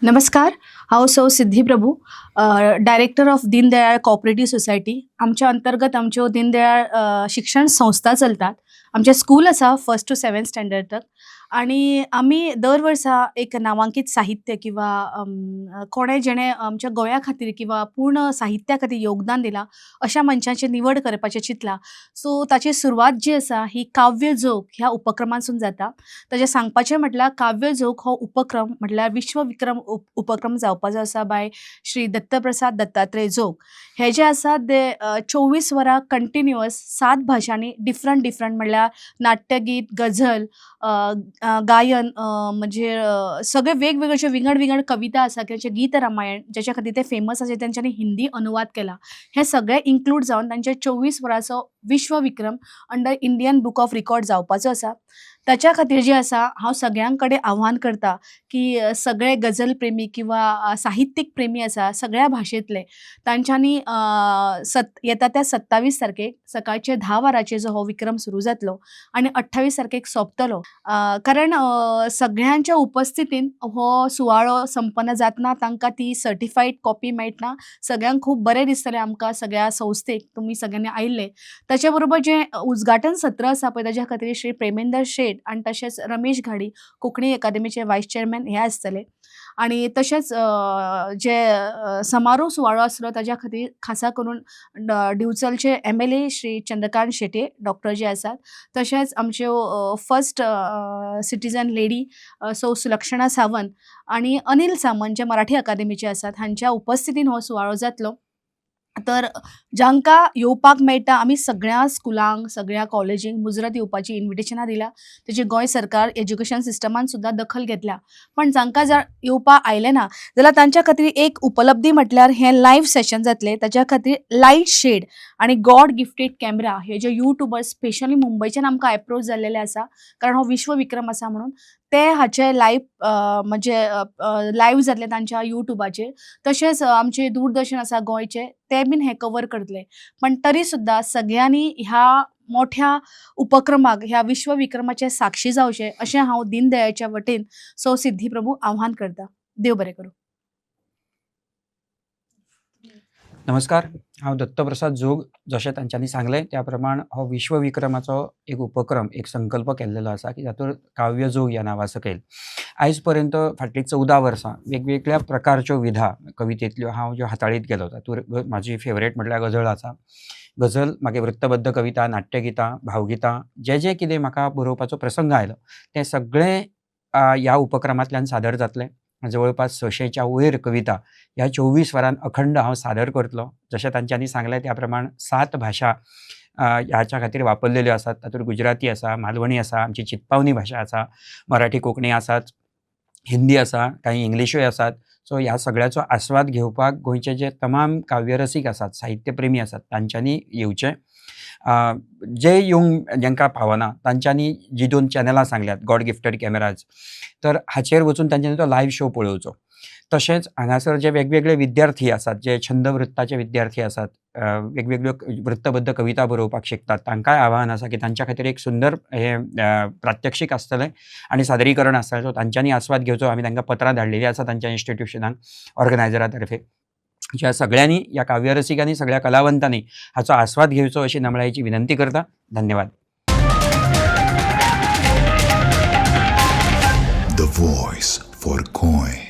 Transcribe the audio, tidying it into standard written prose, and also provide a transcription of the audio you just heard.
नमस्कार. हांव सौ Siddhi Prabhu, director of Deendayal cooperative society. आमच्या अंतर्गत आमच्यो दीनदयाळ शिक्षण संस्था चलतात. आमचे स्कूल आसा 1st to 7th स्टँडर्ड तक. आणि आमी दर वर्सा एक नामांकीत साहित्य किंवा कोणे जेणे आमच्या गोंया खातीर किंवा पूर्ण साहित्या खातीर योगदान दिलां अशा मनशांची निवड करपाचें चिंतलां. सो ताची सुरवात जी आसा ही काव्य जोग ह्या उपक्रमांसून जाता. ताचें सांगपाचें म्हटल्यार काव्य जोग हो उपक्रम म्हटल्यार विश्वविक्रम उपक्रम जावपाचो आसा बाय श्री दत्तप्रसाद दत्तात्रय जोग. हे जे आसात ते 24 वरां कंटिन्युअस 7 भाशांनी डिफरंट म्हटल्यार नाट्यगीत, गझल, गायन, म्हणजे सगळे वेगवेगळे जे विंगड कविता आसा किंवा जे गीत रामायण ज्याच्या खातीर ते फेमस आसा तेंच्यांनी हिंदी अनुवाद केला. हे सगळे इन्क्लूड जावन तांचे 24 वरांचो विश्वविक्रम under Indian book of record जावपाचो आसा. ताच्या खातीर जे आसा हांव सगळ्यां कडेन आव्हान करतां की सगळे गझल प्रेमी किंवा साहित्यीक प्रेमी आसा सगळ्या भाशेंतले तांच्यांनी येता त्या 27 तारखेक सकाळचे 10 वरांचेर जो हो विक्रम सुरू जातलो आनी 28 तारखेक सोंपतलो. कारण सगळ्यांच्या उपस्थितीन हो सुवाळो संपन्न जातना तांकां ती सर्टिफाईड कॉपी मेळटना. सगळ्यांक खूब बरें दिसतलें आमकां सगळ्या संस्थेक तुमी सगळ्यांनी आयिल्ले. ताचे बरोबर जे उद्घाटन सत्र आसा पळय ताच्या खातीर श्री प्रेमेंदर शेट आनी तशेंच रमेश घाडी कोंकणी अकादेमीचे वायस चेअरमॅन हे आसतले. आणि तशेंच जे समारोह सुवाळो आसलो ताच्या खातीर खासा करून दिवचलचे MLA श्री चंद्रकांत शेटे डॉक्टर जे आसात, तशेंच आमच्यो फर्स्ट सिटीजन लेडी सौ सुलक्षणा सावंत आणि अनिल सामंत जे मराठी अकादेमीचे आसात हांच्या उपस्थितीन हो सुवाळो जातलो. तर जांकां येवपाक मेळटा आमी सगळ्या स्कुलांक सगळ्या कॉलेजींक मुजरत येवपाची इन्विटेशनां दिल्या. तेजी गोंय सरकार एज्युकेशन सिस्टमान सुद्दां दखल घेतल्या. पण जांकां जर येवपाक आयलें ना जाल्यार तांच्या खातीर एक उपलब्धी म्हटल्यार हें लायव्ह सेशन जातलें. ताच्या खातीर लायट शेड आनी गॉड गिफ्टेड कॅमेरा हे जे यूट्यूबर्स स्पेशली मुंबयच्यान आमकां एप्रोच जाल्लेले आसा कारण हो विश्वविक्रम आसा म्हणून ते हाचे म्हणजे लायव्ह जातले तांच्या यूट्यूबाचेर. तशेंच आमचे दूरदर्शन आसा गोंयचे ते बीन हे कवर करतले. पण तरी सुद्दां सगळ्यांनी ह्या मोठ्या उपक्रमाक ह्या विश्वविक्रमाचे साक्षी जावचे अशें हांव दीनदयाळच्या वटेन सौ सिद्धी प्रभू आव्हान करता. देव बरें करूं. नमस्कार. हांव दत्तप्रसाद जोग. जशें तांच्यांनी सांगलें त्या प्रमाण हो विश्वविक्रमाचो एक उपक्रम एक संकल्प केल्लेलो आसा की तातूंत काव्य जोग ह्या नांवा सकयल आयज पर्यंत फाटलीं 14 वर्सां वेगवेगळ्या प्रकारच्यो विधा कवितेंतल्यो हांव ज्यो हाताळीत गेलो तातूंत म्हाजी फेवरेट म्हटल्यार गझल आसा. गझल मागीर वृत्तबद्ध कविता, नाट्यगितां, भावगितां जें कितें म्हाका बरोवपाचो प्रसंग आयलो तें सगळें ह्या उपक्रमांतल्यान सादर जातलें. जवळपास 600च्या वयर कविता ह्या 24 वरांत अखंड हांव सादर करतलों. जशें तांच्यांनी सांगलें त्या प्रमाण 7 भाशा ह्याच्या खातीर वापरलेल्यो आसात. तातूंत गुजराती आसा, मालवणी आसा, आमची चित्पावनी भाशा आसा, मराठी कोंकणी आसात, हिंदी आसा, काही इंग्लिशूय आसात. सो ह्या सगळ्याचो आस्वाद घेवपाक गोंयचे जे तमाम काव्यरसीक आसात, साहित्यप्रेमी आसात तांच्यांनी येवचें. जे येवंक जेंकां पावना तांच्यांनी जी 2 चॅनलां सांगल्यात गॉड गिफ्टेड कॅमेराज तर हाचेर वचून तांच्यांनी तो लायव्ह शो पळोवचो. तशेंच हांगासर जे वेगवेगळे विद्यार्थी आसात जे छंदवृत्ताचे विद्यार्थी आसात वेगवेगळ्यो वृत्तबद्ध कविता बरोवपाक शिकतात तांकांय आव्हान आसा की तांच्या खातीर एक सुंदर हे प्रात्यक्षीक आसतलें आनी सादरीकरण आसतलें. सो तांच्यांनी आस्वाद घेवचो. आमी तांकां पत्रां धाडलेलीं आसा तांच्या इन्स्टिट्युशनाक ऑर्गनायझरा तर्फे. ह्या सगळ्यांनी ह्या काव्यरसिकांनी सगळ्या कलावंतांनी हाचो आस्वाद घेवचो अशी नमळायेची विनंती करता. धन्यवाद. The voice for Goy.